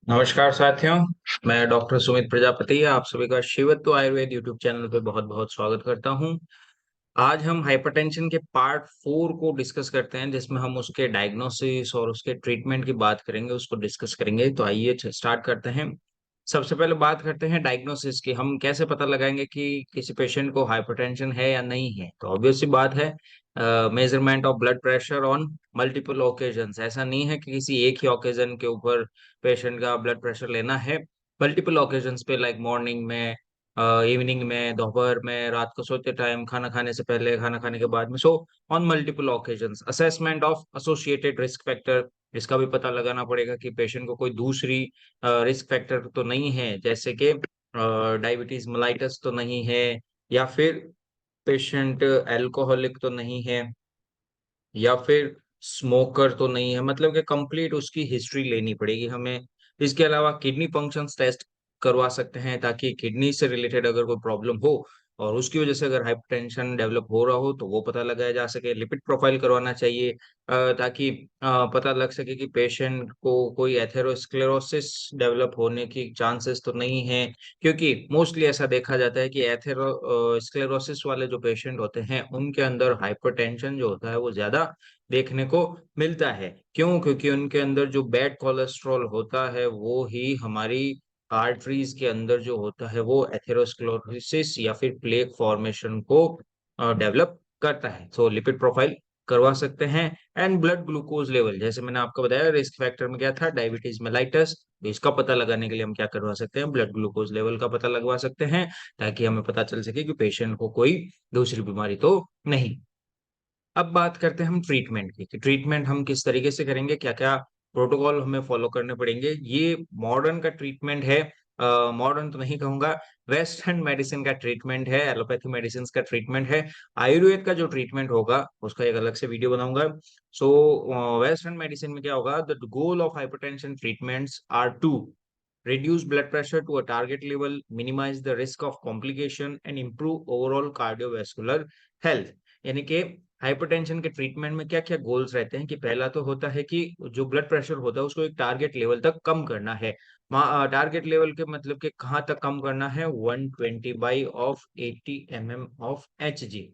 नमस्कार साथियों। मैं डॉक्टर सुमित प्रजापति आप सभी का शिवत्व आयुर्वेद यूट्यूब चैनल पे बहुत बहुत स्वागत करता हूं। आज हम हाइपरटेंशन के पार्ट 4 को डिस्कस करते हैं, जिसमें हम उसके डायग्नोसिस और उसके ट्रीटमेंट की बात करेंगे, उसको डिस्कस करेंगे। तो आइए स्टार्ट करते हैं। सबसे पहले बात करते हैं डायग्नोसिस की। हम कैसे पता लगाएंगे कि किसी पेशेंट को हाइपरटेंशन है या नहीं है? तो ऑब्वियस सी बात है, measurement of blood pressure on multiple occasions. ऐसा नहीं है कि किसी एक ही ओकेजन के ऊपर पेशेंट का ब्लड प्रेशर लेना है। मल्टीपल ओकेजन्स पे, लाइक मॉर्निंग में, इवनिंग में, दोपहर में, रात को सोते टाइम, खाना खाने से पहले, खाना खाने के बाद में। So on multiple occasions, assessment of associated risk factor. इसका भी पता लगाना पड़ेगा कि पेशेंट को कोई दूसरी रिस्क फैक्टर तो नहीं है, जैसे कि डायबिटीज मेलाइटस तो नहीं है, या फिर पेशेंट अल्कोहलिक तो नहीं है, या फिर स्मोकर तो नहीं है। मतलब कि कंप्लीट उसकी हिस्ट्री लेनी पड़ेगी हमें। इसके अलावा किडनी फंक्शंस टेस्ट करवा सकते हैं, ताकि किडनी से रिलेटेड अगर कोई प्रॉब्लम हो और उसकी वजह से अगर हाइपरटेंशन डेवलप हो रहा हो तो वो पता लगाया जा सके। लिपिड प्रोफाइल करवाना चाहिए, ताकि पता लग सके कि पेशेंट को कोई एथेरोस्क्लेरोसिस डेवलप होने की चांसेस तो नहीं है। क्योंकि मोस्टली ऐसा देखा जाता है कि एथेरोस्क्लेरोसिस वाले जो पेशेंट होते हैं उनके अंदर हाइपरटेंशन जो होता है वो ज्यादा देखने को मिलता है। क्यों? क्योंकि उनके अंदर जो बैड कोलेस्ट्रॉल होता है वो ही हमारी आर्टरीज के अंदर जो होता है वो एथेरोस्क्लेरोसिस या फिर प्लेक फॉर्मेशन को डेवलप करता है। तो लिपिड प्रोफाइल करवा सकते हैं। एंड ब्लड ग्लूकोज लेवल, जैसे मैंने आपको बताया रिस्क फैक्टर में क्या था, डायबिटीज मेलाइटस। तो इसका पता लगाने के लिए हम क्या करवा सकते हैं? ब्लड ग्लूकोज लेवल का पता लगवा सकते हैं, ताकि हमें पता चल सके कि पेशेंट को कोई दूसरी बीमारी तो नहीं। अब बात करते हैं हम ट्रीटमेंट की, कि ट्रीटमेंट हम किस तरीके से करेंगे, क्या क्या प्रोटोकॉल हमें फॉलो करने पड़ेंगे। ये मॉडर्न का ट्रीटमेंट है। मॉडर्न तो नहीं कहूंगा, वेस्टर्न मेडिसिन का ट्रीटमेंट है, एलोपैथी मेडिसिन का ट्रीटमेंट है। आयुर्वेद का जो ट्रीटमेंट होगा उसका एक अलग से वीडियो बनाऊंगा। सो वेस्टर्न मेडिसिन में क्या होगा, the goal of hypertension treatments are to reduce blood pressure to a target level, minimize the risk of complication and improve overall cardiovascular health। यानी कि हाइपरटेंशन के ट्रीटमेंट में क्या क्या गोल्स रहते हैं, कि पहला तो होता है कि जो ब्लड प्रेशर होता है उसको एक टारगेट लेवल तक कम करना है। टारगेट लेवल के मतलब कि कहाँ तक कम करना है? 120 by of 80 mm of Hg।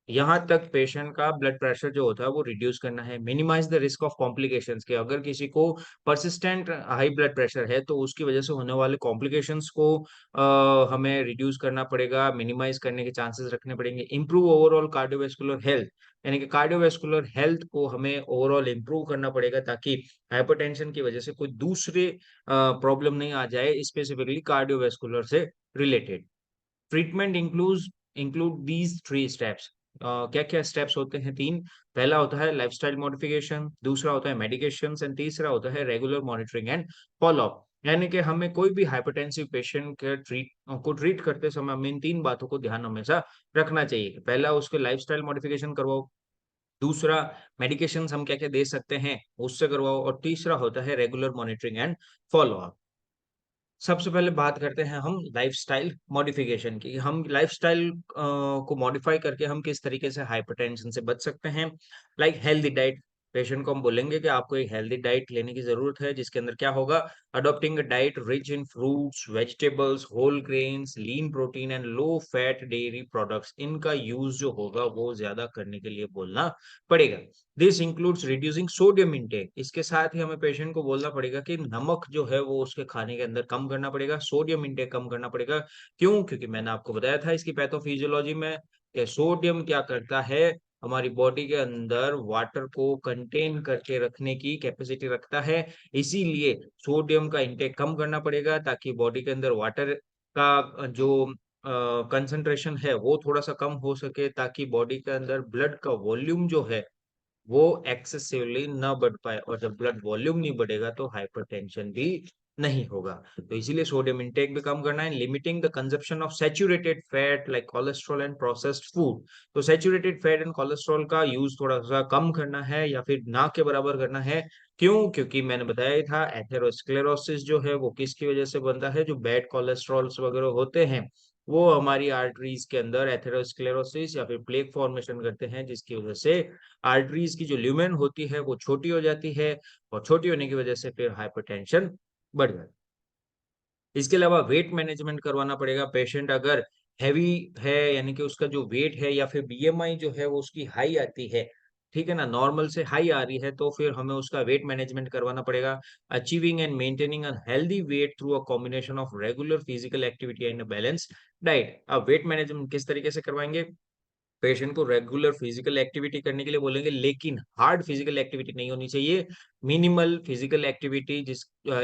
यहाँ तक पेशेंट का ब्लड प्रेशर जो होता है वो रिड्यूस करना है। Minimize the risk of complications, के अगर किसी को परसिस्टेंट हाई ब्लड प्रेशर है तो उसकी वजह से होने वाले कॉम्प्लिकेशंस को हमें रिड्यूस करना पड़ेगा, मिनिमाइज करने के चांसेस रखने पड़ेंगे। इंप्रूव ओवरऑल कार्डियोवेस्कुलर हेल्थ, यानी कि कार्डियोवेस्कुलर हेल्थ को हमें ओवरऑल इंप्रूव करना पड़ेगा, ताकि हाइपरटेंशन की वजह से कोई दूसरे प्रॉब्लम नहीं आ जाए, स्पेसिफिकली कार्डियोवेस्कुलर से related. Treatment include these three steps. क्या क्या स्टेप्स होते हैं? तीन। पहला होता है लाइफस्टाइल मॉडिफिकेशन, दूसरा होता है मेडिकेशन, एंड तीसरा होता है रेगुलर मॉनिटरिंग एंड फॉलोअप। यानी कि हमें कोई भी हाइपरटेंसिव पेशेंट के ट्रीट करते समय हमें इन तीन बातों को ध्यान हमेशा रखना चाहिए। पहला, उसके लाइफस्टाइल मॉडिफिकेशन करवाओ। दूसरा, मेडिकेशंस हम क्या क्या दे सकते हैं उससे करवाओ। और तीसरा होता है रेगुलर मॉनिटरिंग एंड फॉलोअप। सबसे पहले बात करते हैं हम लाइफस्टाइल मॉडिफिकेशन की। हम लाइफस्टाइल को मॉडिफाई करके हम किस तरीके से हाइपरटेंशन से बच सकते हैं। लाइक हेल्दी डाइट, पेशेंट को हम बोलेंगे कि आपको एक हेल्दी डाइट लेने की जरूरत है, जिसके अंदर क्या होगा, adopting a diet rich in fruits, vegetables, whole grains, lean protein and low fat dairy products. इनका यूज जो होगा वो ज्यादा करने के लिए बोलना पड़ेगा। This includes reducing sodium intake. इसके साथ ही हमें पेशेंट को बोलना पड़ेगा कि नमक जो है वो उसके खाने के अंदर कम करना पड़ेगा, सोडियम इंटेक कम करना पड़ेगा। क्यों? क्योंकि मैंने आपको बताया था इसकी पैथोफिजियोलॉजी में कि सोडियम क्या करता है, हमारी बॉडी के अंदर वाटर को कंटेन करके रखने की कैपेसिटी रखता है। इसीलिए सोडियम का इंटेक कम करना पड़ेगा, ताकि बॉडी के अंदर वाटर का जो कंसंट्रेशन है वो थोड़ा सा कम हो सके, ताकि बॉडी के अंदर ब्लड का वॉल्यूम जो है वो एक्सेसिवली ना बढ़ पाए। और जब ब्लड वॉल्यूम नहीं बढ़ेगा तो हाइपरटेंशन भी नहीं होगा। तो इसीलिए सोडियम इंटेक भी कम करना है। Limiting the consumption of saturated fat like cholesterol and processed food. तो सैचुरेटेड फैट एंड कोलेस्ट्रॉल का यूज थोड़ा सा कम करना है, या फिर ना के बराबर करना है। क्यों? क्योंकि मैंने बताया ही था एथेरोस्क्लेरोसिस जो है वो किसकी वजह से बनता है, जो बैड कोलेस्ट्रॉल्स वगैरह होते हैं वो हमारी आर्टरीज के अंदर एथेरोस्क्लेरोसिस या फिर प्लेक फॉर्मेशन करते हैं, जिसकी वजह से आर्टरीज की जो ल्यूमेन होती है वो छोटी हो जाती है, और छोटी होने की वजह से फिर हाइपरटेंशन बढ़ जाती है। इसके अलावा वेट मैनेजमेंट करवाना पड़ेगा। पेशेंट अगर हैवी है, यानी कि उसका जो वेट है या फिर बीएमआई जो है वो उसकी हाई आती है, ठीक है ना, नॉर्मल से हाई आ रही है, तो फिर हमें उसका वेट मैनेजमेंट करवाना पड़ेगा। Achieving and maintaining a healthy weight through a combination of regular physical activity and a balance diet. अब वेट मैनेजमेंट किस तरीके से करवाएंगे? पेशेंट को रेगुलर फिजिकल एक्टिविटी करने के लिए बोलेंगे, लेकिन हार्ड फिजिकल एक्टिविटी नहीं होनी चाहिए। मिनिमल फिजिकल एक्टिविटी,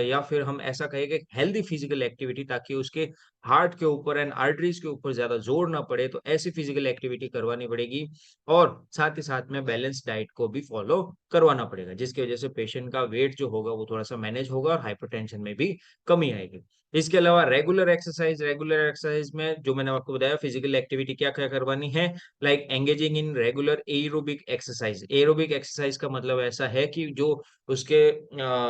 या फिर हम ऐसा कहेंगे हेल्दी फिजिकल एक्टिविटी, ताकि उसके हार्ट के ऊपर एंड आर्टरीज के ऊपर ज्यादा जोर ना पड़े, तो ऐसी फिजिकल एक्टिविटी करवानी पड़ेगी। और साथ ही साथ में बैलेंस डाइट को भी फॉलो करवाना पड़ेगा, जिसकी वजह से पेशेंट का वेट जो होगा वो थोड़ा सा मैनेज होगा और हाइपरटेंशन में भी कमी आएगी। इसके अलावा रेगुलर एक्सरसाइज में जो मैंने आपको बताया फिजिकल एक्टिविटी क्या क्या करवानी है, like engaging in regular aerobic exercise. Aerobic exercise का मतलब ऐसा है कि जो उसके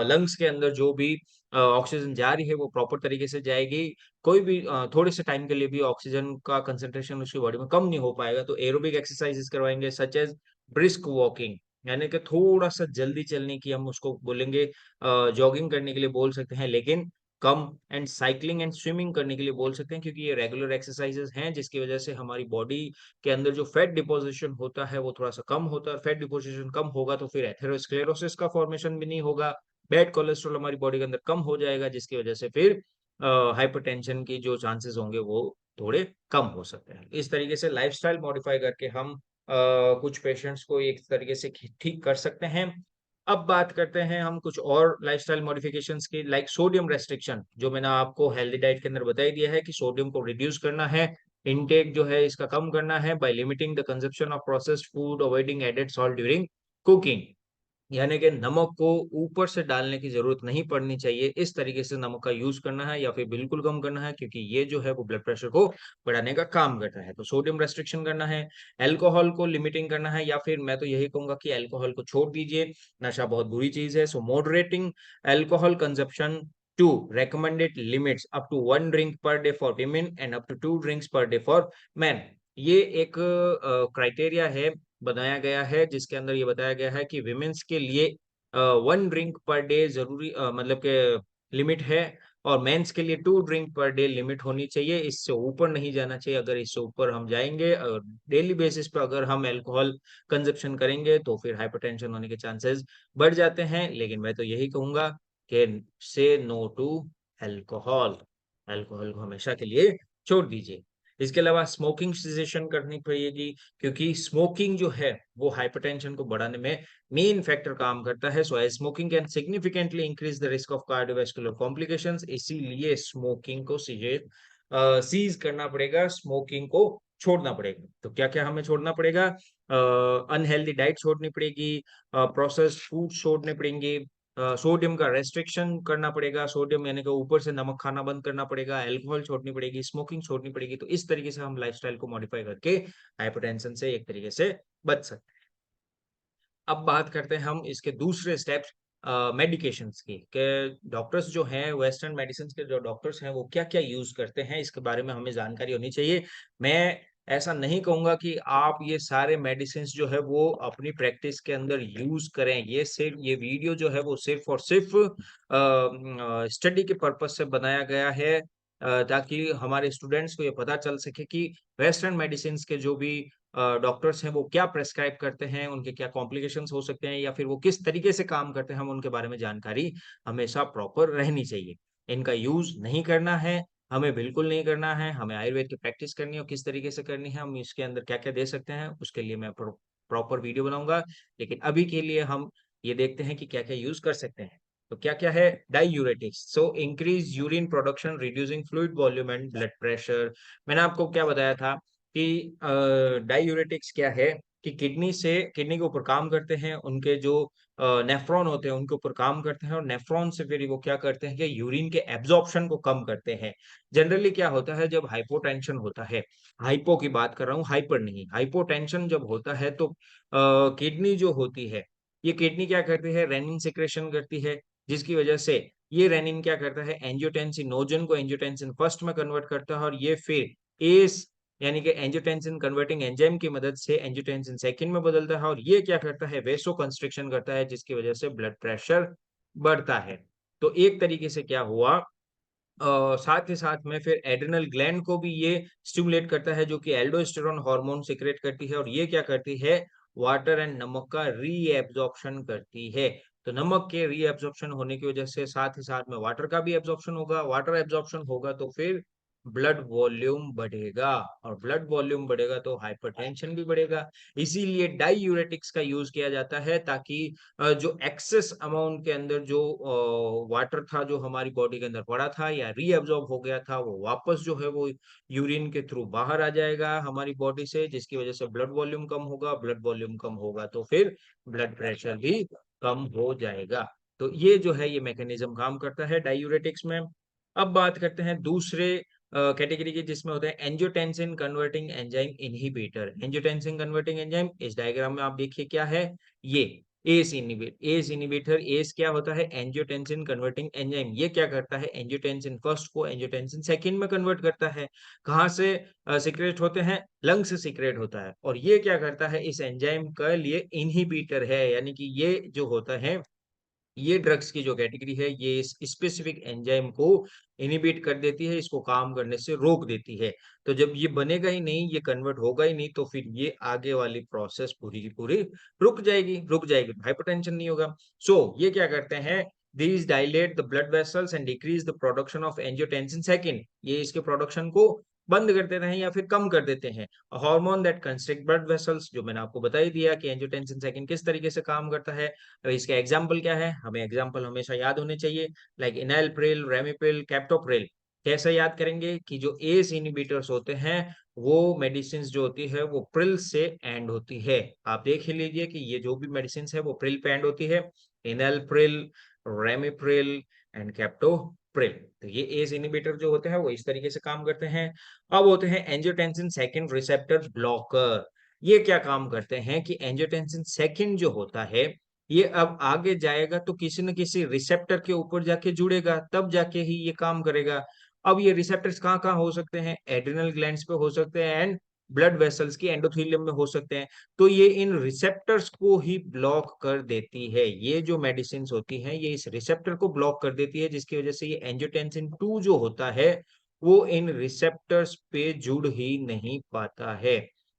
लंग्स के अंदर जो भी ऑक्सीजन जा रही है वो प्रॉपर तरीके से जाएगी। कोई भी थोड़े से टाइम के लिए भी ऑक्सीजन का कंसंट्रेशन उसकी बॉडी में कम नहीं हो पाएगा, तो एरोबिक एक्सरसाइजेस करवाएंगे, सच एज ब्रिस्क वॉकिंग, यानी कि थोड़ा सा जल्दी चलने की हम उसको बोलेंगे, जॉगिंग करने के लिए बोल सकते हैं, लेकिन कम, एंड साइकिलिंग एंड स्विमिंग करने के लिए बोल सकते हैं, क्योंकि ये रेगुलर एक्सरसाइजेस हैं, जिसकी वजह से हमारी बॉडी के अंदर जो फैट डिपोजिशन होता है वो थोड़ा सा कम होता है। फैट डिपोजिशन कम होगा तो फिर एथेरोस्क्लेरोसिस का फॉर्मेशन भी नहीं होगा, बैड कोलेस्ट्रॉल हमारी बॉडी के अंदर कम हो जाएगा, जिसकी वजह से फिर हाइपरटेंशन की जो चांसेस होंगे वो थोड़े कम हो सकते हैं। इस तरीके से लाइफस्टाइल मॉडिफाई करके हम कुछ पेशेंट्स को एक तरीके से ठीक कर सकते हैं। अब बात करते हैं हम कुछ और लाइफस्टाइल मॉडिफिकेशंस की, लाइक सोडियम रेस्ट्रिक्शन, जो मैंने आपको हेल्दी डाइट के अंदर बता ही दिया है कि सोडियम को रिड्यूस करना है, इनटेक जो है इसका कम करना है by limiting the consumption of processed food, avoiding added salt during cooking, यानी कि नमक को ऊपर से डालने की जरूरत नहीं पड़नी चाहिए। इस तरीके से नमक का यूज करना है या फिर बिल्कुल कम करना है, क्योंकि ये जो है वो ब्लड प्रेशर को बढ़ाने का काम करता है। तो सोडियम रेस्ट्रिक्शन करना है, अल्कोहल को लिमिटिंग करना है, या फिर मैं तो यही कहूंगा कि अल्कोहल को छोड़ दीजिए, नशा बहुत बुरी चीज है। So moderating alcohol consumption to recommended limits up to 1 drink per day for women and up to 2 drinks per day for men। ये एक क्राइटेरिया है, बनाया गया है, जिसके अंदर ये बताया गया है कि विमेन्स के लिए 1 ड्रिंक पर डे जरूरी, मतलब के लिमिट है, और मेंस के लिए 2 ड्रिंक पर डे लिमिट होनी चाहिए, इससे ऊपर नहीं जाना चाहिए। अगर इससे ऊपर हम जाएंगे, डेली बेसिस पे अगर हम अल्कोहल कंजप्शन करेंगे, तो फिर हाइपरटेंशन होने के चांसेस बढ़ जाते हैं। लेकिन मैं तो यही कहूंगा कि से नो टू अल्कोहल, अल्कोहल को हमेशा के लिए छोड़ दीजिए। इसके अलावा स्मोकिंग सेसेशन करनी पड़ेगी, क्योंकि स्मोकिंग जो है वो हाइपरटेंशन को बढ़ाने में मेन फैक्टर काम करता है। So smoking can significantly increase the risk of cardiovascular complications, इसीलिए स्मोकिंग को सीज करना पड़ेगा, स्मोकिंग को छोड़ना पड़ेगा। तो क्या क्या हमें छोड़ना पड़ेगा? अनहेल्दी डाइट छोड़नी पड़ेगी, प्रोसेस्ड फूड छोड़ने पड़ेंगे, सोडियम का रेस्ट्रिक्शन करना पड़ेगा, सोडियम यानी कि ऊपर से नमक खाना बंद करना पड़ेगा, अल्कोहल छोड़नी पड़ेगी, स्मोकिंग छोड़नी पड़ेगी। तो इस तरीके से हम लाइफस्टाइल को मॉडिफाई करके हाइपरटेंशन से एक तरीके से बच सकते हैं। अब बात करते हैं हम इसके दूसरे स्टेप्स, मेडिकेशंस की, कि डॉक्टर्स जो हैं, वेस्टर्न मेडिसिन के जो डॉक्टर्स हैं वो क्या क्या यूज करते हैं, इसके बारे में हमें जानकारी होनी चाहिए। मैं ऐसा नहीं कहूंगा कि आप ये सारे मेडिसिन जो है वो अपनी प्रैक्टिस के अंदर यूज करें, ये वीडियो जो है वो सिर्फ और सिर्फ स्टडी के पर्पज से बनाया गया है, ताकि हमारे स्टूडेंट्स को ये पता चल सके कि वेस्टर्न मेडिसिन के जो भी डॉक्टर्स हैं वो क्या प्रेस्क्राइब करते हैं, उनके क्या कॉम्प्लिकेशंस हो सकते हैं, या फिर वो किस तरीके से काम करते हैं, हम उनके बारे में जानकारी हमेशा प्रॉपर रहनी चाहिए। इनका यूज नहीं करना है, हमें बिल्कुल नहीं करना है। हमें आयुर्वेद की प्रैक्टिस करनी है, और किस तरीके से करनी है, हम इसके अंदर क्या क्या दे सकते हैं, उसके लिए मैं प्रॉपर वीडियो बनाऊंगा। लेकिन अभी के लिए हम ये देखते हैं कि क्या क्या यूज कर सकते हैं। तो क्या क्या है? Diuretics, so increase urine production, reducing fluid volume and blood pressure. मैंने आपको क्या बताया था कि डायूरेटिक्स क्या है, कि किडनी के ऊपर काम करते हैं, उनके जो नेफ्रॉन होते हैं उनके ऊपर काम करते हैं, और नेफ्रॉन से फिर वो क्या करते हैं कि यूरिन के एब्जॉर्प्शन को कम करते हैं। जनरली क्या होता है, जब हाइपोटेंशन होता है, हाइपो की बात कर रहा हूँ, हाइपर नहीं, हाइपोटेंशन जब होता है तो किडनी जो होती है, ये किडनी क्या करती है, रेनिन सिक्रेशन करती है, जिसकी वजह से ये रेनिन क्या करता है, एंजियोटेंसिनोजन को एंजियोटेंसिन फर्स्ट में कन्वर्ट करता है, और ये फिर एस यानी कि एंजियोटेंसिन कन्वर्टिंग एंजाइम की मदद से एंजियोटेंसिन सेकंड में बदलता है और ये क्या करता है, वेसो कंस्ट्रिक्शन करता है, जिसकी वजह से ब्लड प्रेशर बढ़ता है। तो एक तरीके से क्या हुआ, साथ ही साथ में फिर एड्रिनल ग्लैंड को भी ये स्टिमुलेट करता है, जो कि एल्डोस्टेरोन हार्मोन सीक्रेट करती है और ये क्या करती है, वाटर एंड नमक का रीएब्जॉर्प्शन करती है। तो नमक के रीएब्जॉर्प्शन होने की वजह से साथ ही साथ में वाटर का भी एब्जॉर्प्शन होगा, वाटर एब्जॉर्प्शन होगा तो फिर ब्लड वॉल्यूम बढ़ेगा और ब्लड वॉल्यूम बढ़ेगा तो हाइपरटेंशन भी बढ़ेगा। इसीलिए डाईयूरेटिक्स का यूज किया जाता है ताकि जो एक्सेस अमाउंट के अंदर जो वाटर था जो हमारी बॉडी के अंदर पड़ा था या रीअब्जॉर्ब हो गया था, वो वापस जो है वो यूरिन के थ्रू बाहर आ जाएगा हमारी बॉडी से, जिसकी वजह से ब्लड वॉल्यूम कम होगा, ब्लड वॉल्यूम कम होगा तो फिर ब्लड प्रेशर भी कम हो जाएगा। तो ये जो है ये मैकेनिज्म काम करता है डायूरेटिक्स में। अब बात करते हैं दूसरे कैटेगरी की, जिसमें होता है angiotensin converting enzyme inhibitor. Angiotensin converting enzyme इस डायग्राम में आप देखिए क्या है, ये एस इनहिबिटर। एस क्या होता है, एंजियोटेंसिन कन्वर्टिंग एंजाइम। ये क्या करता है, एंजियोटेंसिन फर्स्ट को एंजियोटेंसिन सेकंड में कन्वर्ट करता है। कहाँ से सीक्रेट होते हैं, लंग से सीक्रेट होता है। और ये क्या करता है, इस एंजाइम का लिए इनहिबिटर है, यानी कि ये जो होता है, ये ड्रग्स की जो कैटेगरी है ये इस स्पेसिफिक एंजाइम को इनिबिट कर देती है, इसको काम करने से रोक देती है। तो जब ये बनेगा ही नहीं, ये कन्वर्ट होगा ही नहीं, तो फिर ये आगे वाली प्रोसेस पूरी की पूरी रुक जाएगी, हाइपरटेंशन नहीं होगा। ये क्या करते हैं, these dilate the blood vessels and decrease the production of angiotensin second. ये इसके प्रोडक्शन को बंद कर देते हैं या फिर कम कर देते हैं। Hormone that constrict blood vessels, जो मैंने आपको बता ही दिया कि एंजियोटेंसिन सेकंड किस तरीके से काम करता है। तो इसका एग्जाम्पल क्या है, हमें एग्जाम्पल हमेशा याद होने चाहिए, लाइक इनैलप्रिल, रेमिप्रिल, कैप्टोप्रिल। कैसे याद करेंगे कि जो एस इनहिबिटर्स होते हैं वो मेडिसिन जो होती है वो प्रिल से एंड होती है। आप देख ही लीजिए कि ये जो भी मेडिसिन है वो प्रिल पे एंड होती है, इनैलप्रिल, रेमिप्रिल एंड कैप्टोप्रिल। तो ये एस इनहिबिटर जो होते हैं वो इस तरीके से काम करते हैं। अब होते हैं एंजियोटेंसिन सेकंड रिसेप्टर ब्लॉकर। ये क्या काम करते हैं कि एंजियोटेंसिन सेकंड जो होता है ये अब आगे जाएगा तो किसी न किसी रिसेप्टर के ऊपर जाके जुड़ेगा, तब जाके ही ये काम करेगा। अब ये रिसेप्टर्स कहाँ कहाँ हो सकते हैं, एड्रिनल ग्लैंड्स पे हो सकते हैं एंड ब्लड वेसल्स की एंडोथेलियम में हो सकते हैं। तो ये इन रिसेप्टर्स को ही ब्लॉक कर देती है, ये जो मेडिसिन होती हैं ये इस रिसेप्टर को ब्लॉक कर देती है, जिसकी वजह से ये एंजियोटेंसिन 2 जो होता है वो इन रिसेप्टर्स पे जुड़ ही नहीं पाता है।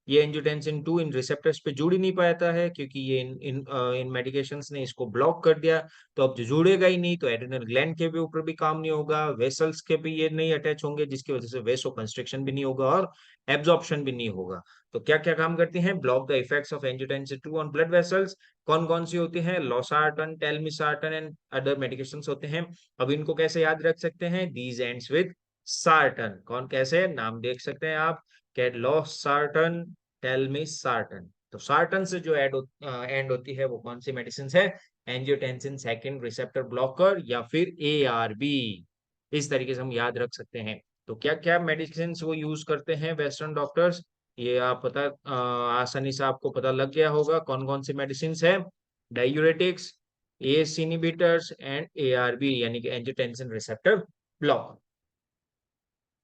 ये एंजियोटेंसिन 2 इन रिसेप्टर्स पे जुड़ ही नहीं पाता है, क्योंकि ये इन मेडिकेशंस ने इसको ब्लॉक कर दिया। तो अब जो जुड़ेगा ही नहीं तो एड्रिनल ग्लैंड के भी ऊपर भी काम नहीं होगा, वेसल्स के भी ये नहीं अटैच होंगे, जिसकी वजह से वेसो कंस्ट्रिक्शन भी नहीं होगा और एब्जॉर्प्शन भी नहीं होगा। तो क्या क्या काम करती हैं, block the effects of angiotensin 2 on blood vessels. कौन कौन सी होती है, losartan, telmisartan and other medications होते हैं। अब इनको कैसे याद रख सकते हैं, दीज एंड्स विद सार्टन। कौन कैसे, नाम देख सकते हैं आप, लॉसार्टन, टेलमिसार्टन। तो सार्टन से जो एंड होती है वो कौन सी मेडिसिन है, एंजियोटेंसिन सेकंड रिसेप्टर ब्लॉकर या फिर एआरबी। इस तरीके से हम याद रख सकते हैं। तो क्या क्या मेडिसिन वो यूज करते हैं वेस्टर्न डॉक्टर्स, ये आप आसानी से आपको पता लग गया होगा कौन कौन सी मेडिसिन है, diuretics, S inhibitors and ARB यानी कि एंजियोटेंसिन रिसेप्टर ब्लॉकर।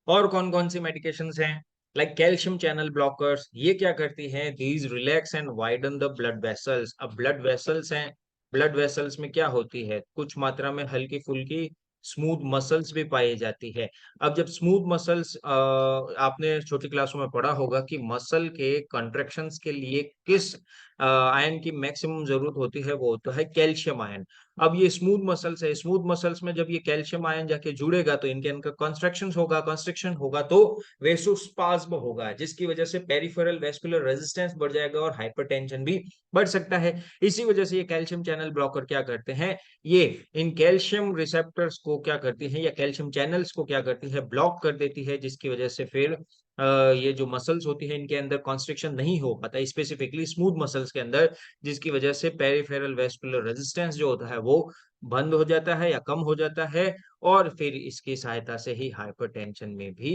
और कौन कौन सी मेडिकेशंस हैं, लाइक कैल्शियम चैनल ब्लॉकर्स। ये क्या करती हैं, these relax and widen the blood vessels. अब ब्लड वेसल्स हैं, ब्लड वेसल्स में क्या होती है, कुछ मात्रा में हल्की फुल्की स्मूथ मसल्स भी पाई जाती है। अब जब स्मूथ मसल्स, आपने छोटी क्लासों में पढ़ा होगा कि मसल के कंट्रैक्शंस के लिए किस आयन की मैक्सिमम जरूरत होती है, वो होता है कैल्शियम आयन। अब ये स्मूथ मसल्स है, स्मूथ मसल्स में जब ये कैल्शियम आयन जाके जुड़ेगा तो इनके अंदर कंस्ट्रक्शन होगा तो वेसोस्पाज्म होगा, जिसकी वजह से पेरिफेरल वेस्कुलर रेजिस्टेंस बढ़ जाएगा और हाइपरटेंशन भी बढ़ सकता है। इसी वजह से ये कैल्शियम चैनल ब्लॉकर क्या करते हैं, ये इन कैल्शियम रिसेप्टर्स को क्या करती है या कैल्शियम चैनल्स को क्या करती है, ब्लॉक कर देती है, जिसकी वजह से फिर ये जो मसल्स होती है इनके अंदर कॉन्स्ट्रिक्शन नहीं हो पाता, स्पेसिफिकली स्मूथ मसल्स के अंदर, जिसकी वजह से पेरिफेरल वेस्कुलर रेजिस्टेंस जो होता है वो बंद हो जाता है या कम हो जाता है, और फिर इसकी सहायता से ही हाइपरटेंशन में भी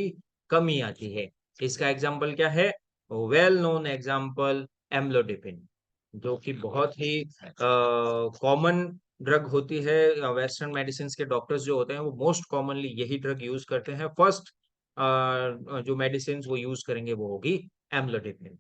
कमी आती है। इसका एग्जाम्पल क्या है, वेल नोन एग्जाम्पल एम्लोडिपिन, जो कि बहुत ही कॉमन ड्रग होती है। वेस्टर्न मेडिसिन के डॉक्टर्स जो होते हैं वो मोस्ट कॉमनली यही ड्रग यूज करते हैं। फर्स्ट जो मेडिसिन वो यूज करेंगे वो होगी एम्लोडिपिन।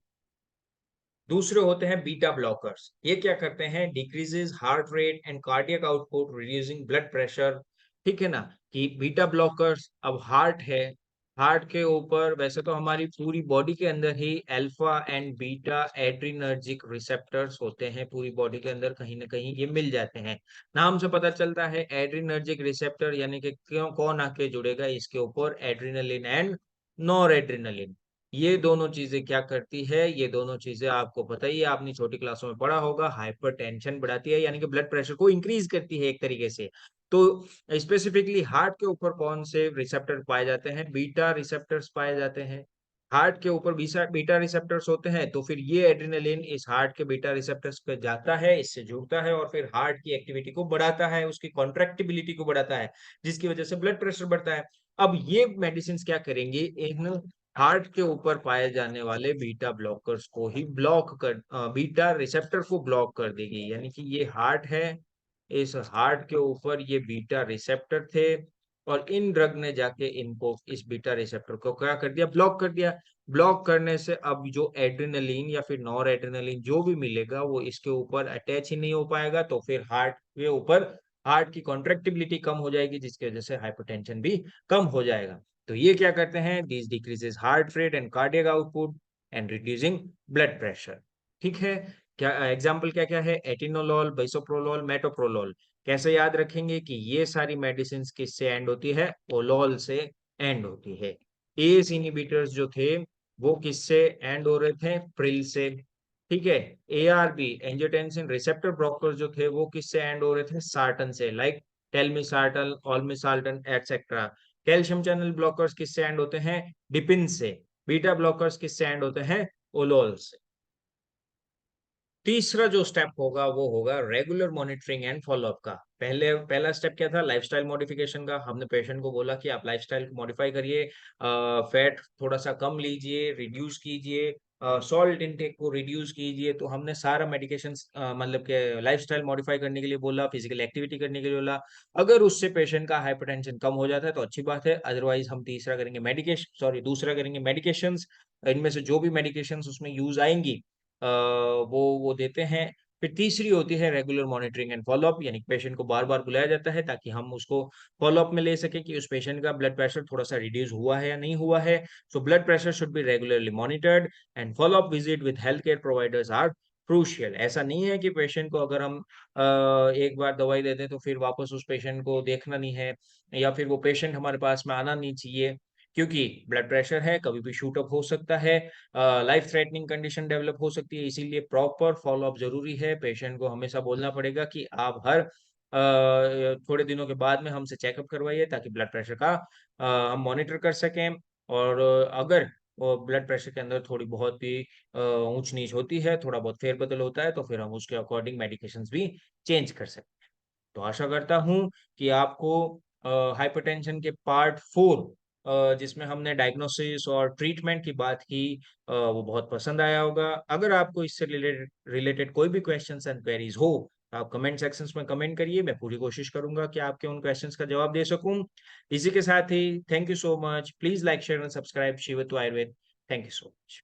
दूसरे होते हैं बीटा ब्लॉकर्स। ये क्या करते हैं, decreases heart rate and cardiac output, reducing blood pressure. ठीक है ना, कि बीटा ब्लॉकर्स, अब हार्ट है, हार्ट के ऊपर वैसे तो हमारी पूरी बॉडी के अंदर ही alpha and beta adrenergic receptors होते हैं, पूरी बॉडी के अंदर कहीं ना कहीं ये मिल जाते हैं। नाम से पता चलता है एड्रीनर्जिक रिसेप्टर, यानी कि क्यों कौन आके जुड़ेगा इसके ऊपर, एड्रीनलिन एंड नॉर एड्रीनलिन। ये दोनों चीजें क्या करती है, ये दोनों चीजें आपको पता ही है, आपने छोटी क्लासों में पढ़ा होगा, हाइपर टेंशन बढ़ाती है, यानी कि ब्लड प्रेशर को इंक्रीज करती है एक तरीके से। तो स्पेसिफिकली हार्ट के ऊपर कौन से रिसेप्टर पाए जाते हैं, बीटा रिसेप्टर्स पाए जाते हैं। हार्ट के ऊपर बीटा बीटा रिसेप्टर्स होते हैं, तो फिर ये एड्रेनालिन इस हार्ट के बीटा रिसेप्टर्स पे जाता है, इससे जुड़ता है और फिर हार्ट की एक्टिविटी को बढ़ाता है, उसकी कॉन्ट्रैक्टिबिलिटी को बढ़ाता है, जिसकी वजह से ब्लड प्रेशर बढ़ता है। अब ये मेडिसिन क्या करेंगे, इन हार्ट के ऊपर पाए जाने वाले बीटा ब्लॉकर्स को ही ब्लॉक कर, बीटा रिसेप्टर को ब्लॉक कर देगी, यानी कि ये हार्ट है, इस हार्ट के ऊपर ये बीटा रिसेप्टर थे, और इन ड्रग ने जाके इनको, इस बीटा रिसेप्टर को क्या कर दिया, ब्लॉक कर दिया। ब्लॉक करने से अब जो एड्रेनलिन या फिर नॉर एड्रेनलिन जो भी मिलेगा वो इसके ऊपर अटैच ही नहीं हो पाएगा, तो फिर हार्ट के ऊपर हार्ट की कॉन्ट्रेक्टिबिलिटी कम हो जाएगी, जिसकी वजह से हाइपरटेंशन भी कम हो जाएगा। तो ये क्या करते हैं, this decreases heart rate and cardiac output and reducing blood pressure. ठीक है, क्या एग्जाम्पल क्या क्या है, एटिनोलोल, बिसोप्रोलोल, मेटोप्रोलोल। कैसे याद रखेंगे कि ये सारी मेडिसिन किससे एंड होती है, ओलोल से एंड होती है। एस इनिबिटर्स जो थे वो किससे एंड हो रहे थे, प्रिल से। ठीक है, एआरबी, एंजियोटेंसिन रिसेप्टर ब्लॉकर जो थे वो किससे एंड हो रहे थे, सार्टन से, like telmisartan, olmisartan etcetera. Calcium channel blockers किससे एंड होते हैं, डिपिन से। बीटा ब्लॉकर्स किससे एंड होते हैं, ओलोल से। तीसरा जो स्टेप होगा वो होगा रेगुलर मॉनिटरिंग एंड फॉलोअप का। पहला स्टेप क्या था, लाइफस्टाइल मॉडिफिकेशन का। हमने पेशेंट को बोला कि आप लाइफस्टाइल को मॉडिफाई करिए, फैट थोड़ा सा कम लीजिए, रिड्यूस कीजिए, सॉल्ट इनटेक को रिड्यूस कीजिए। तो हमने सारा मेडिकेशन मतलब के लाइफस्टाइल मॉडिफाई करने के लिए बोला, फिजिकल एक्टिविटी करने के लिए बोला। अगर उससे पेशेंट का हाइपरटेंशन कम हो जाता है तो अच्छी बात है, अदरवाइज हम दूसरा करेंगे मेडिकेशंस। इनमें से जो भी मेडिकेशंस उसमें यूज आएंगी वो देते हैं। फिर तीसरी होती है रेगुलर मॉनिटरिंग एंड फॉलोअप, यानी पेशेंट को बार बार बुलाया जाता है ताकि हम उसको फॉलोअप में ले सके कि उस पेशेंट का ब्लड प्रेशर थोड़ा सा रिड्यूस हुआ है या नहीं हुआ है। So blood pressure should be regularly monitored and follow up visit with health care providers are crucial. ऐसा नहीं है कि पेशेंट को अगर हम एक बार दवाई दे दें तो फिर वापस उस पेशेंट को देखना नहीं है, या फिर वो पेशेंट हमारे पास में आना नहीं चाहिए, क्योंकि ब्लड प्रेशर है, कभी भी शूट अप हो सकता है, लाइफ थ्रेटनिंग कंडीशन डेवलप हो सकती है। इसीलिए प्रॉपर फॉलोअप जरूरी है। पेशेंट को हमेशा बोलना पड़ेगा कि आप हर थोड़े दिनों के बाद में हमसे चेकअप करवाइए, ताकि ब्लड प्रेशर का हम मॉनिटर कर सकें। और अगर ब्लड प्रेशर के अंदर थोड़ी बहुत भी ऊंच नीच होती है, थोड़ा बहुत फेरबदल होता है, तो फिर हम उसके अकॉर्डिंग मेडिकेशंस भी चेंज कर सकते हैं। तो आशा करता हूँ कि आपको हाइपरटेंशन के पार्ट 4, जिसमें हमने डायग्नोसिस और ट्रीटमेंट की बात की, वो बहुत पसंद आया होगा। अगर आपको इससे रिलेटेड रिलेटेड कोई भी क्वेश्चंस एंड क्वेरीज हो तो आप कमेंट सेक्शंस में कमेंट करिए, मैं पूरी कोशिश करूंगा कि आपके उन क्वेश्चंस का जवाब दे सकूं। इसी के साथ ही thank you so much, please like share and subscribe Shivatva Ayurveda. Thank you so much.